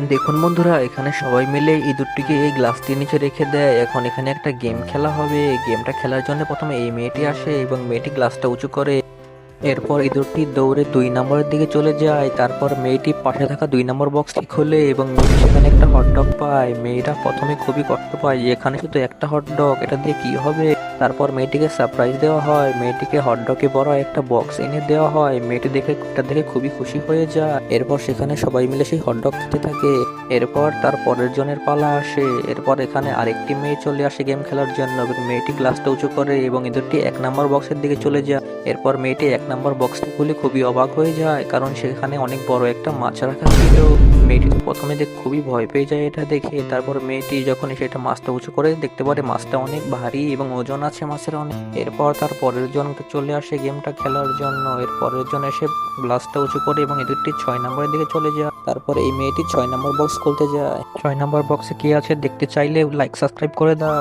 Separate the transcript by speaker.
Speaker 1: দেখুন বন্ধুরা, এখানে সবাই মিলে ইঁদুরটিকে এই গ্লাসটির নিচে রেখে দেয়। এখন এখানে একটা গেম খেলা হবে। গেমটা খেলার জন্য প্রথমে এই মেয়েটি আসে এবং মেয়েটি গ্লাসটা উঁচু করে। এরপর ইঁদুরটি দৌড়ে 2 নম্বরের দিকে চলে যায়। তারপর মেয়েটি পাশে থাকা 2 নম্বর বক্সটি খোলে এবং মেয়েটি সেখানে একটা হটডগ পায়। মেয়েটা প্রথমে খুবই কষ্ট পায় যে এখানে শুধু একটা হটডগ, এটা দিয়ে কি হবে। তারপর মেয়েটিকে সারপ্রাইজ দেওয়া হয়। মেয়েটিকে হটডগে বড় একটা বক্স এনে দেওয়া হয়। মেয়েটি এটা দেখে খুবই খুশি হয়ে যায়। এরপর সেখানে সবাই মিলে সেই হটডগ খেতে থাকে। এরপর তার পরের জনের পালা আসে। এরপর এখানে আরেকটি মেয়ে চলে আসে গেম খেলার জন্য এবং মেয়েটি গ্লাসটা উঁচু করে এবং ইঁদুরটি 1 নম্বর বক্সের দিকে চলে যায়। এরপর মেয়েটি 1 নম্বর বক্সটি খুলে খুবই অবাক হয়ে যায়, কারণ সেখানে অনেক বড় একটা মাছ রাখা ছিল। মেয়েটি তো প্রথমে খুবই ভয় পেয়ে যায় এটা দেখে। তারপর মেয়েটি যখন সেটা মাছটা উঁচু করে দেখতে পারে মাছটা অনেক ভারী এবং ওজন আছে মাছের অনেক। এরপর তার পরের জন চলে আসে গেমটা খেলার জন্য। এর পরের জন এসে গ্লাসটা উঁচু করে এবং ইঁদুরটি 6 নম্বরের দিকে চলে যায়। তারপর এই মেয়েটি 6 নম্বর বক্স খুলতে যায়। 6 নম্বর বক্সে কি আছে দেখতে চাইলে লাইক সাবস্ক্রাইব করে দাও।